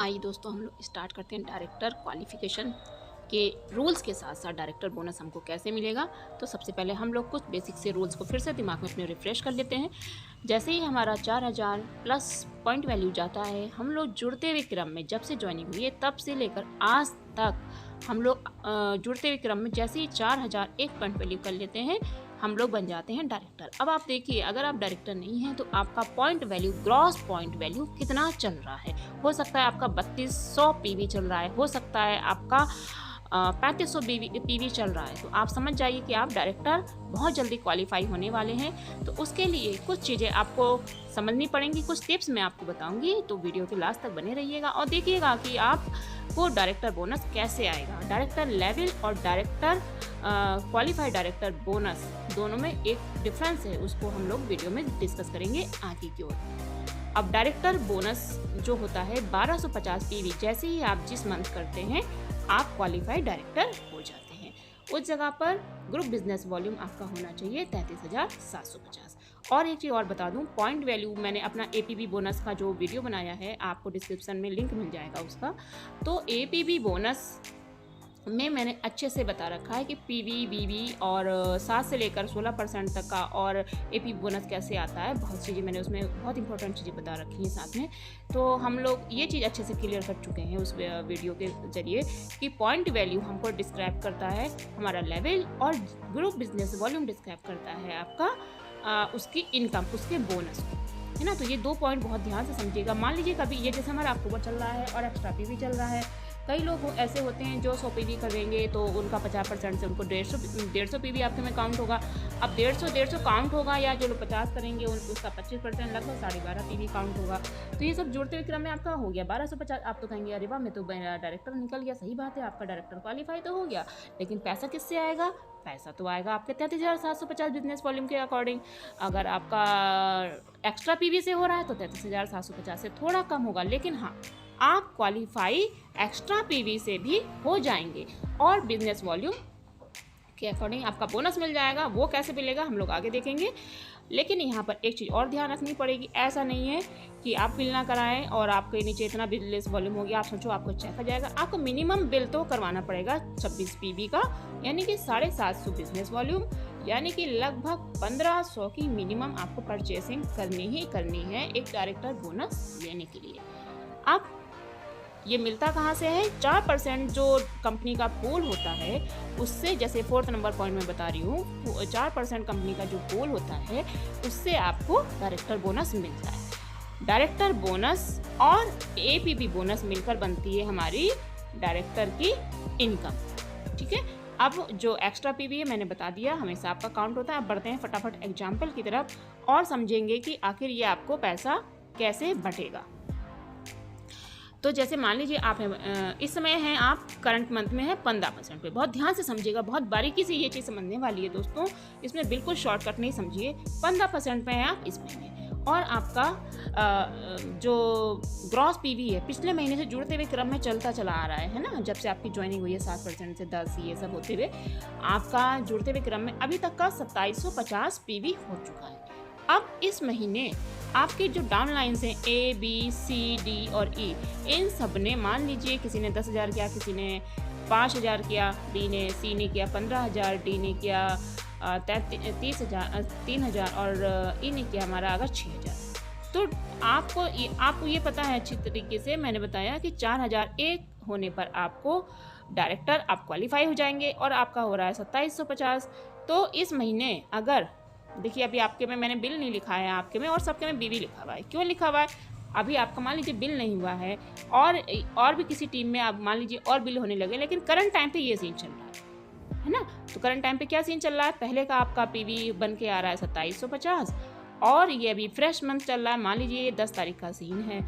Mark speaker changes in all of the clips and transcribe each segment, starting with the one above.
Speaker 1: आइए दोस्तों, हम लोग स्टार्ट करते हैं डायरेक्टर क्वालिफिकेशन के रूल्स के साथ साथ डायरेक्टर बोनस हमको कैसे मिलेगा। तो सबसे पहले हम लोग कुछ बेसिक से रूल्स को फिर से दिमाग में अपने रिफ्रेश कर लेते हैं। जैसे ही हमारा 4000 प्लस पॉइंट वैल्यू जाता है, हम लोग जुड़ते हुए क्रम में जब से ज्वाइनिंग हुई है तब से लेकर आज तक हम लोग जुड़ते हुए क्रम में जैसे ही 4000 एक पॉइंट वैल्यू कर लेते हैं, हम लोग बन जाते हैं डायरेक्टर। अब आप देखिए, अगर आप डायरेक्टर नहीं हैं तो आपका point value, gross point value कितना चल रहा है। हो सकता है आपका 3200 पीवी चल रहा है, हो सकता है आपका 3500 पीवी चल रहा है। तो आप समझ जाइए कि आप डायरेक्टर बहुत जल्दी क्वालिफाई होने वाले हैं। तो उसके लिए कुछ चीज़ें आपको समझनी पड़ेंगी, कुछ टिप्स मैं आपको बताऊंगी। तो वीडियो के लास्ट तक बने रहिएगा और देखिएगा कि आपको डायरेक्टर बोनस कैसे आएगा। डायरेक्टर लेवल और डायरेक्टर क्वालिफाइड डायरेक्टर बोनस दोनों में एक डिफरेंस है, उसको हम लोग वीडियो में डिस्कस करेंगे आगे की ओर। अब डायरेक्टर बोनस जो होता है 1250 पीवी, जैसे ही आप जिस मंथ करते हैं आप क्वालिफाइड डायरेक्टर हो जाते हैं। उस जगह पर ग्रुप बिजनेस वॉल्यूम आपका होना चाहिए 33,750। और एक चीज़ और बता दूं, पॉइंट वैल्यू मैंने अपना एपीबी बोनस का जो वीडियो बनाया है, आपको डिस्क्रिप्शन में लिंक मिल जाएगा उसका। तो एपीबी बोनस में मैंने अच्छे से बता रखा है कि पीवी, बीवी और 7 से लेकर 16% तक का और एपी बोनस कैसे आता है। बहुत चीज़ें मैंने उसमें, बहुत इंपॉर्टेंट चीज़ें बता रखी हैं साथ में। तो हम लोग ये चीज़ अच्छे से क्लियर कर चुके हैं उस वीडियो के ज़रिए कि पॉइंट वैल्यू हमको डिस्क्राइब करता है हमारा लेवल, और ग्रुप बिजनेस वॉल्यूम डिस्क्राइब करता है आपका उसकी इनकम, उसके बोनस को, है ना। तो ये 2 पॉइंट बहुत ध्यान से समझिएगा। मान लीजिए कभी ये जैसे हमारा अक्टूबर चल रहा है और एक्स्ट्रा पीवी चल रहा है। कई लोग ऐसे होते हैं जो 100 पीवी करेंगे तो उनका 50% से उनको 150 पीवी आपके में काउंट होगा। अब 150 काउंट होगा, या जो लोग 50 करेंगे उसका 25% लगभग 12.5 पीवी काउंट होगा। तो ये सब जुड़ते हुए क्रम में आपका हो गया 1250। आप तो कहेंगे अरे वाह, मैं तो डायरेक्टर निकल गया। सही बात है, आपका डायरेक्टर क्वालिफाई तो हो गया, लेकिन पैसा किससे आएगा? पैसा तो आएगा आपके 33,750 बिजनेस वॉल्यूम के अकॉर्डिंग। अगर आपका एक्स्ट्रा पीवी से हो रहा है तो 33,750 से थोड़ा कम होगा, लेकिन हाँ, आप क्वालिफाई एक्स्ट्रा पीवी से भी हो जाएंगे और बिजनेस वॉल्यूम के अकॉर्डिंग आपका बोनस मिल जाएगा। वो कैसे मिलेगा हम लोग आगे देखेंगे। लेकिन यहाँ पर एक चीज़ और ध्यान रखनी पड़ेगी, ऐसा नहीं है कि आप बिल ना कराएं और आपके नीचे इतना बिजनेस वॉल्यूम हो गया, आप सोचो आपको चेक आ जाएगा। आपको मिनिमम बिल तो करवाना पड़ेगा 26 पीवी का, यानी कि 750 बिजनेस वॉल्यूम, यानी कि लगभग 1500 की मिनिमम आपको परचेसिंग करनी है एक डायरेक्टर बोनस लेने के लिए। अब ये मिलता कहाँ से है? 4% जो कंपनी का पूल होता है उससे, जैसे 4th नंबर पॉइंट में बता रही हूँ, 4% कंपनी का जो पूल होता है उससे आपको डायरेक्टर बोनस मिलता है। डायरेक्टर बोनस और एपीपी बोनस मिलकर बनती है हमारी डायरेक्टर की इनकम। ठीक है, अब जो एक्स्ट्रा पीवी है मैंने बता दिया, हमेशा आपका काउंट होता है। अब बढ़ते हैं फटाफट एग्जाम्पल की तरफ और समझेंगे कि आखिर ये आपको पैसा कैसे बटेगा। तो जैसे मान लीजिए आप इस समय हैं, आप करंट मंथ में है 15% पे। बहुत ध्यान से समझिएगा, बहुत बारीकी से ये चीज़ समझने वाली है दोस्तों, इसमें बिल्कुल शॉर्टकट नहीं समझिए। 15% पे हैं आप इस महीने, और आपका जो ग्रॉस पीवी है पिछले महीने से जुड़ते हुए क्रम में चलता चला आ रहा है ना। जब से आपकी ज्वाइनिंग हुई है 7% से 10, ये सब होते हुए आपका जुड़ते हुए क्रम में अभी तक का 2750 पीवी हो चुका है। अब इस महीने आपके जो डाउन लाइन्स हैं A, B, C, D और E, इन सब ने, मान लीजिए किसी ने 10,000 किया, किसी ने 5,000 किया, B ने, C ने किया 15,000, D ने किया 3,000 और E ने किया हमारा अगर 6,000। तो आपको ये पता है अच्छी तरीके से, मैंने बताया कि 4,001 होने पर आपको डायरेक्टर आप क्वालिफाई हो जाएंगे और आपका हो रहा है 2750। तो इस महीने अगर देखिए, अभी आपके में मैंने बिल नहीं लिखा है, आपके में और सबके में बीवी लिखा हुआ है। क्यों लिखा हुआ है? अभी आपका मान लीजिए बिल नहीं हुआ है और भी किसी टीम में आप मान लीजिए और बिल होने लगे, लेकिन करंट टाइम पे ये सीन चल रहा है ना। तो करंट टाइम पे क्या सीन चल रहा है? पहले का आपका पीवी बन के आ रहा है 2750 और ये अभी फ्रेश मंथ चल रहा है। मान लीजिए 10 तारीख का सीन है,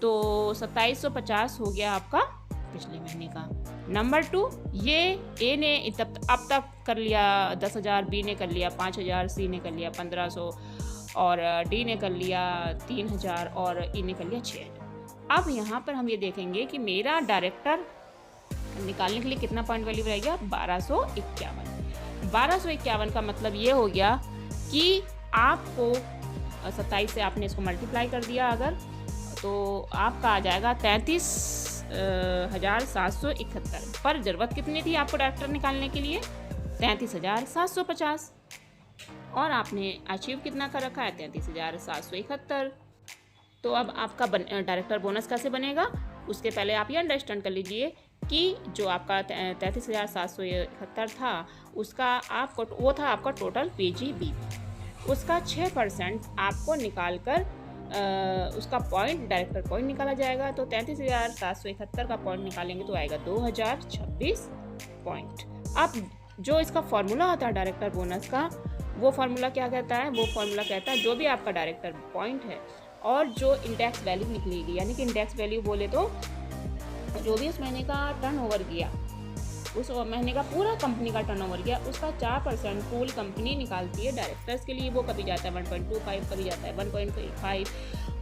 Speaker 1: तो 2750 हो गया आपका पिछले महीने का। नंबर 2, ये ए ने अब तक कर लिया 10,000, बी ने कर लिया 5,000, सी ने कर लिया 1,500 और डी ने कर लिया 3,000 और ई ने कर लिया 6,000। अब यहाँ पर हम ये देखेंगे कि मेरा डायरेक्टर निकालने के लिए कितना पॉइंट वैल्यू रहेगा? 1251। 1251 का मतलब ये हो गया कि आपको 27 से आपने इसको मल्टीप्लाई कर दिया अगर, तो आपका आ जाएगा 33,771। पर ज़रूरत कितनी थी आपको डायरेक्टर निकालने के लिए? 33,750। और आपने अचीव कितना कर रखा है? 33,771। तो अब आपका डायरेक्टर बोनस कैसे बनेगा? उसके पहले आप ये अंडरस्टैंड कर लीजिए कि जो आपका 33,771 था, उसका आपको वो था आपका टोटल PGBP। उसका 6% आपको निकाल कर उसका पॉइंट, डायरेक्टर पॉइंट निकाला जाएगा। तो 33,771 का पॉइंट निकालेंगे तो आएगा 2026 पॉइंट। अब जो इसका फॉर्मूला होता है डायरेक्टर बोनस का, वो फार्मूला क्या कहता है? वो फार्मूला कहता है जो भी आपका डायरेक्टर पॉइंट है और जो इंडेक्स वैल्यू निकलेगी, यानी कि इंडेक्स वैल्यू बोले तो जो भी उस महीने का टर्नओवर गया, उस महीने का पूरा कंपनी का टर्नओवर गया, उसका 4% पूल कंपनी निकालती है डायरेक्टर्स के लिए। वो कभी जाता है 1.25, कभी जाता है 1.5।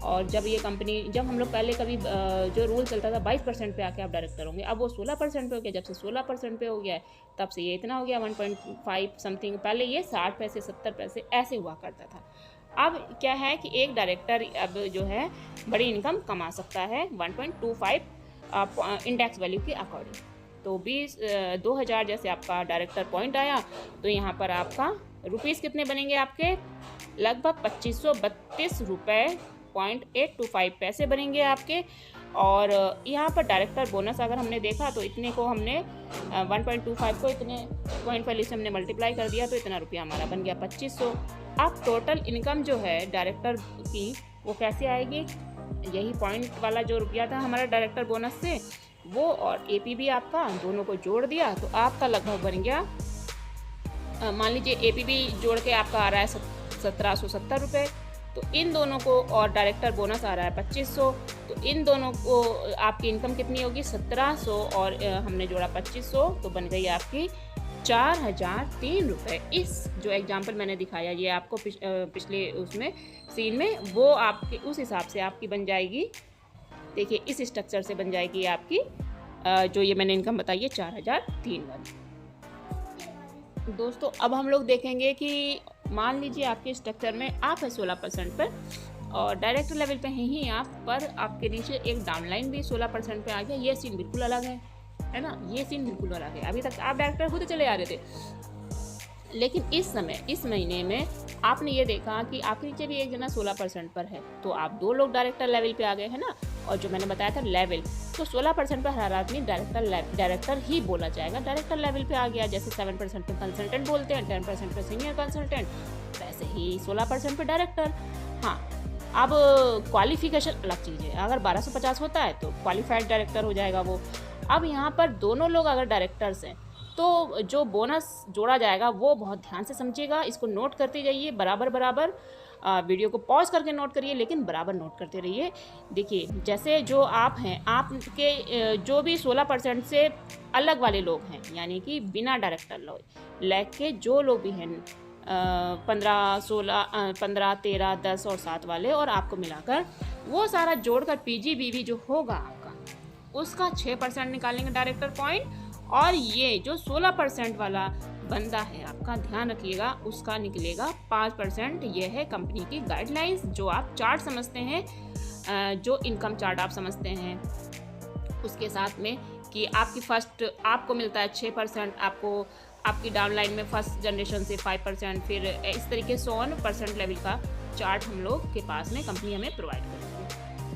Speaker 1: और जब ये कंपनी, जब हम लोग पहले कभी जो रूल चलता था 22% पे आके आप डायरेक्टर होंगे, अब वो 16% पे हो गया। जब से 16% पे हो गया है तब से ये इतना हो गया 1.5 समथिंग। पहले ये 60 पैसे 70 पैसे ऐसे हुआ करता था। अब क्या है कि एक डायरेक्टर अब जो है बड़ी इनकम कमा सकता है 1.25 इंडेक्स वैल्यू के अकॉर्डिंग। तो 2000 जैसे आपका डायरेक्टर पॉइंट आया तो यहाँ पर आपका रुपीज़ कितने बनेंगे आपके? लगभग 2532 रुपये 0.825 पैसे बनेंगे आपके। और यहाँ पर डायरेक्टर बोनस अगर हमने देखा तो इतने को हमने 1.25 को इतने 0.5 से हमने मल्टीप्लाई कर दिया तो इतना रुपया हमारा बन गया 2500। अब टोटल इनकम जो है डायरेक्टर की वो कैसे आएगी? यही पॉइंट वाला जो रुपया था हमारा डायरेक्टर बोनस से, वो और APB आपका दोनों को जोड़ दिया तो आपका लगभग बन गया, मान लीजिए APB जोड़ के आपका आ रहा है 1770 रुपये। तो इन दोनों को और डायरेक्टर बोनस आ रहा है 2500, तो इन दोनों को आपकी इनकम कितनी होगी? 1700 और हमने जोड़ा 2500 तो बन गई आपकी 4003 रुपये। इस जो एग्जाम्पल मैंने दिखाया ये आपको पिछले उसमें सीन में, वो आपके उस हिसाब से आपकी बन जाएगी। देखिए इस स्ट्रक्चर से बन जाएगी आपकी जो ये मैंने इनकम बताई है 4003 वाली। दोस्तों अब हम लोग देखेंगे कि मान लीजिए आपके स्ट्रक्चर में आप है 16% पर और डायरेक्टर लेवल पे हैं ही आप, पर आपके नीचे एक डाउनलाइन भी 16% पे आ गया। ये सीन बिल्कुल अलग है ना? ये सीन बिल्कुल अलग है। अभी तक आप डायरेक्टर खुद चले आ रहे थे, लेकिन इस समय इस महीने में आपने ये देखा कि आपके नीचे भी एक जना 16% पर है, तो आप 2 लोग डायरेक्टर लेवल पे आ गए हैं ना। और जो मैंने बताया था लेवल, तो 16% पर हर आदमी डायरेक्टर ही बोला जाएगा, डायरेक्टर लेवल पे आ गया। जैसे 7% पे कंसल्टेंट बोलते हैं, 10% पे सीनियर कंसल्टेंट, वैसे ही 16% पे डायरेक्टर। हाँ, अब क्वालिफिकेशन अलग चीज़ है। अगर 1250 होता है तो क्वालिफाइड डायरेक्टर हो जाएगा वो। अब यहाँ पर दोनों लोग अगर डायरेक्टर्स हैं तो जो बोनस जोड़ा जाएगा वो बहुत ध्यान से समझिएगा, इसको नोट करते जाइए बराबर। वीडियो को पॉज करके नोट करिए, लेकिन बराबर नोट करते रहिए। देखिए जैसे जो आप हैं, आपके जो भी 16% से अलग वाले लोग हैं, यानी कि बिना डायरेक्टर लोग लेके जो लोग भी हैं 15, 16, 15, 13, 10 और 7 वाले, और आपको मिलाकर वो सारा जोड़कर PGBP जो होगा आपका, उसका 6% निकालेंगे डायरेक्टर पॉइंट। और ये जो 16% वाला बंदा है आपका, ध्यान रखिएगा, उसका निकलेगा 5%। ये है कंपनी की गाइडलाइंस, जो आप चार्ट समझते हैं, जो इनकम चार्ट आप समझते हैं, उसके साथ में कि आपकी फर्स्ट आपको मिलता है 6%, आपको आपकी डाउनलाइन में फर्स्ट जनरेशन से 5%, फिर इस तरीके से 1% लेवल का चार्ट हम लोग के पास में कंपनी हमें प्रोवाइड करती है।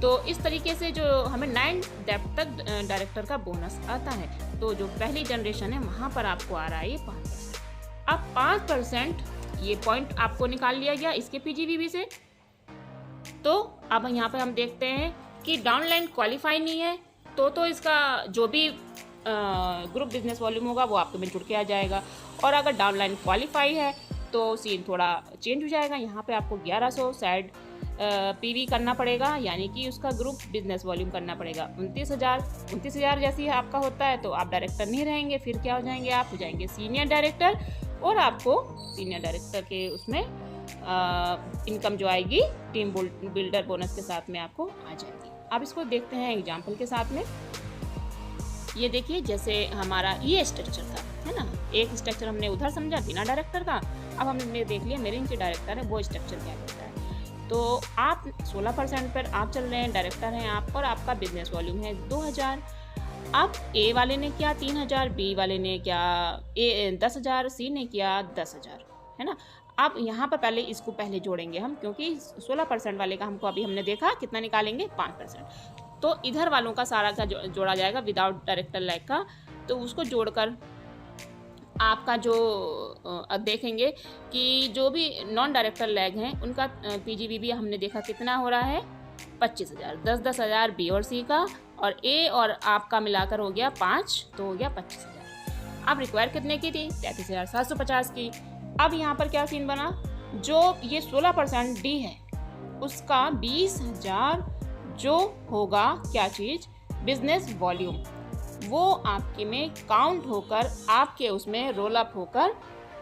Speaker 1: तो इस तरीके से जो हमें 9 डेप्थ तक डायरेक्टर का बोनस आता है। तो जो पहली जनरेशन है वहाँ पर आपको आ रहा है ये 5%। अब 5% ये पॉइंट आपको निकाल लिया गया इसके PGBP से। तो अब यहाँ पे हम देखते हैं कि डाउनलाइन क्वालिफाई नहीं है तो इसका जो भी ग्रुप बिजनेस वॉल्यूम होगा वो आपके में जुड़ के आ जाएगा। और अगर डाउनलाइन क्वालिफाई है तो सीन थोड़ा चेंज हो जाएगा। यहाँ पे आपको 1100 साइड PV करना पड़ेगा, यानी कि उसका ग्रुप बिजनेस वॉल्यूम करना पड़ेगा 29,000 जैसी आपका होता है तो आप डायरेक्टर नहीं रहेंगे। फिर क्या हो जाएंगे? आप हो जाएंगे सीनियर डायरेक्टर, और आपको सीनियर डायरेक्टर के उसमें इनकम जो आएगी टीम बिल्डर बोनस के साथ में आपको आ जाएगी। अब इसको देखते हैं एग्जाम्पल के साथ में। ये देखिए जैसे हमारा ये स्ट्रक्चर था, है ना, एक स्ट्रक्चर हमने उधर समझा बिना डायरेक्टर का। अब हमने देख लिया मेरे नीचे डायरेक्टर है, वो स्ट्रक्चर क्या करता है। तो आप 16% पर आप चल रहे हैं, डायरेक्टर हैं आप और आपका बिजनेस वॉल्यूम है 2000। अब ए वाले ने किया 3000, बी वाले ने क्या 10,000, सी ने किया 10,000, है ना। अब यहाँ पर पहले इसको पहले जोड़ेंगे हम, क्योंकि 16% वाले का हमको अभी हमने देखा कितना निकालेंगे 5%। तो इधर वालों का सारा का जोड़ा जाएगा विदाउट डायरेक्टर लैग का। तो उसको जोड़कर आपका जो देखेंगे कि जो भी नॉन डायरेक्टर लैग हैं उनका पीजीवीबी हमने देखा कितना हो रहा है 25,000, 10,000 बी और सी का, और ए और आपका मिलाकर हो गया 5, तो हो गया 25,000। अब रिक्वायर कितने की थी 33,750 की। अब यहाँ पर क्या सीन बना, जो ये 16% डी है उसका 20,000 जो होगा क्या चीज़ बिजनेस वॉल्यूम, वो आपके में काउंट होकर आपके उसमें रोल अप होकर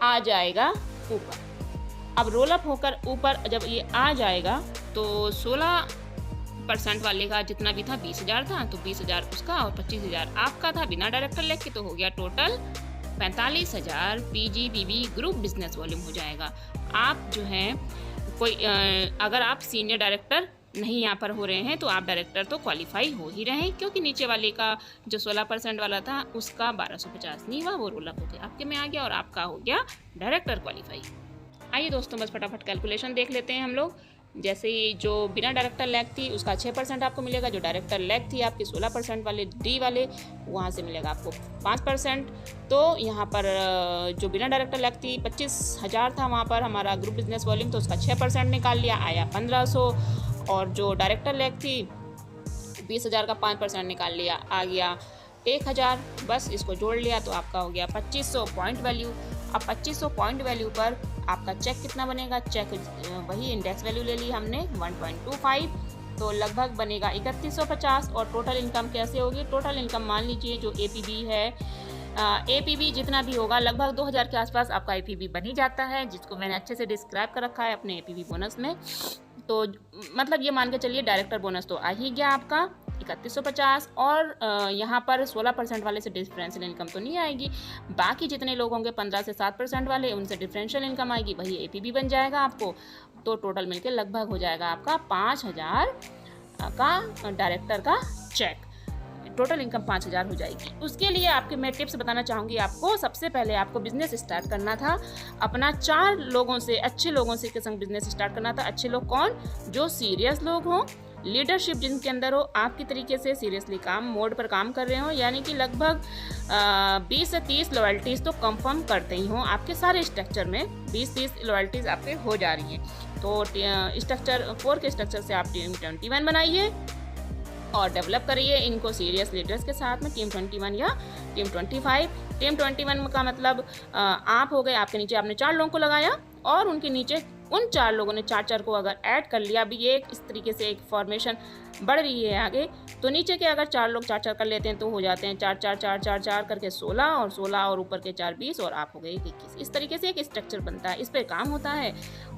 Speaker 1: आ जाएगा ऊपर। अब रोल अप होकर ऊपर जब ये आ जाएगा तो 16% वाले का जितना भी था 20,000 था, तो 20,000 उसका और 25,000 आपका था बिना डायरेक्टर लेग के, तो हो गया टोटल 45,000 पीजीबीबी ग्रुप बिजनेस वॉल्यूम हो जाएगा। आप जो है कोई अगर आप सीनियर डायरेक्टर नहीं यहाँ पर हो रहे हैं तो आप डायरेक्टर तो क्वालिफाई हो ही रहे हैं, क्योंकि नीचे वाले का जो 16% वाला था उसका 1250 नहीं हुआ, वो रोल अप हो गया आपके में आ गया और आपका हो गया डायरेक्टर क्वालिफाई। आइए दोस्तों बस फटाफट कैलकुलेशन देख लेते हैं हम लोग। जैसे ही जो बिना डायरेक्टर लैग थी उसका 6% आपको मिलेगा, जो डायरेक्टर लैग थी आपकी 16% वाले डी वाले वहाँ से मिलेगा आपको 5%। तो यहाँ पर जो बिना डायरेक्टर लैग थी 25,000 था वहाँ पर हमारा ग्रुप बिजनेस वॉल्यूम, तो उसका 6% निकाल लिया, आया 1500। और जो डायरेक्टर लैग थी 20,000 का 5% निकाल लिया, आ गया 1,000। बस इसको जोड़ लिया तो आपका हो गया 2500 पॉइंट वैल्यू। अब 2500 पॉइंट वैल्यू पर आपका चेक कितना बनेगा, चेक वही इंडेक्स वैल्यू ले ली हमने 1.25, तो लगभग बनेगा 3150। और टोटल इनकम कैसे होगी, टोटल इनकम मान लीजिए जो एपीबी है, एपीबी जितना भी होगा लगभग 2000 के आसपास आपका एपीबी बन ही जाता है, जिसको मैंने अच्छे से डिस्क्राइब कर रखा है अपने एपीबी बोनस में। तो मतलब ये मान के चलिए डायरेक्टर बोनस तो आ ही गया आपका 3150, और यहाँ पर 16% वाले से डिफरेंशियल इनकम तो नहीं आएगी। बाकी जितने लोग होंगे 15 से 7% वाले, उनसे डिफरेंशियल इनकम आएगी, वही एपीबी बन जाएगा आपको। तो टोटल मिलके लगभग हो जाएगा आपका 5,000 का डायरेक्टर का चेक, टोटल इनकम 5,000 हो जाएगी। उसके लिए आपके मैं टिप्स बताना चाहूँगी आपको। सबसे पहले आपको बिजनेस स्टार्ट करना था अपना 4 लोगों से, अच्छे लोगों से के संग बिजनेस स्टार्ट करना था। अच्छे लोग कौन, जो सीरियस लोग हों, लीडरशिप जिनके अंदर हो, आपकी तरीके से सीरियसली काम मोड पर काम कर रहे हो, यानी कि लगभग 20 से 30 लॉयल्टीज़ तो कंफर्म करते ही हों आपके सारे स्ट्रक्चर में, 20-30 लॉयल्टीज़ आपके हो जा रही हैं। तो स्ट्रक्चर 4 के स्ट्रक्चर से आप टीम 21 बनाइए और डेवलप करिए इनको सीरियस लीडर्स के साथ में, टीम 21 या टीम 25। टीम 21 का मतलब आप हो गए, आपके नीचे आपने 4 लोगों को लगाया और उनके नीचे उन 4 लोगों ने 4-4 को अगर ऐड कर लिया। अभी ये इस तरीके से एक फॉर्मेशन बढ़ रही है आगे, तो नीचे के अगर 4 लोग 4-4 कर लेते हैं तो हो जाते हैं 4-4-4-4-4 करके 16, और 16 और ऊपर के 4 20, और आप हो गए 21। इस तरीके से एक स्ट्रक्चर बनता है, इस पर काम होता है।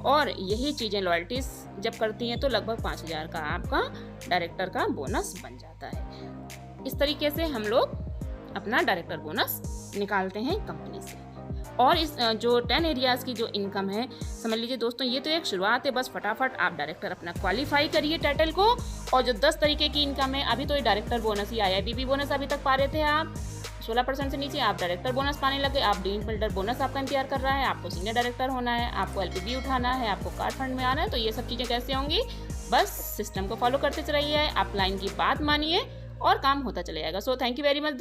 Speaker 1: और यही चीज़ें लॉयल्टीज जब करती हैं तो लगभग 5,000 का आपका डायरेक्टर का बोनस बन जाता है। इस तरीके से हम लोग अपना डायरेक्टर बोनस निकालते हैं कंपनी से। और इस जो 10 एरियाज़ की जो इनकम है, समझ लीजिए दोस्तों ये तो एक शुरुआत है, बस फटाफट आप डायरेक्टर अपना क्वालिफाई करिए टाइटल को। और जो 10 तरीके की इनकम है, अभी तो ये डायरेक्टर बोनस ही आया है, बीबी बोनस अभी तक पा रहे थे आप 16% से नीचे, आप डायरेक्टर बोनस पाने लगे, आप डीन बिल्डर बोनस आपका इंतजार कर रहा है, आपको सीनियर डायरेक्टर होना है, आपको एलपीबी उठाना है, आपको कार्ड फंड में आना है। तो ये सब चीज़ें कैसे होंगी, बस सिस्टम को फॉलो करते रहिए, आप लाइन की बात मानिए और काम होता चले जाएगा। So thank you very much दोस्तों।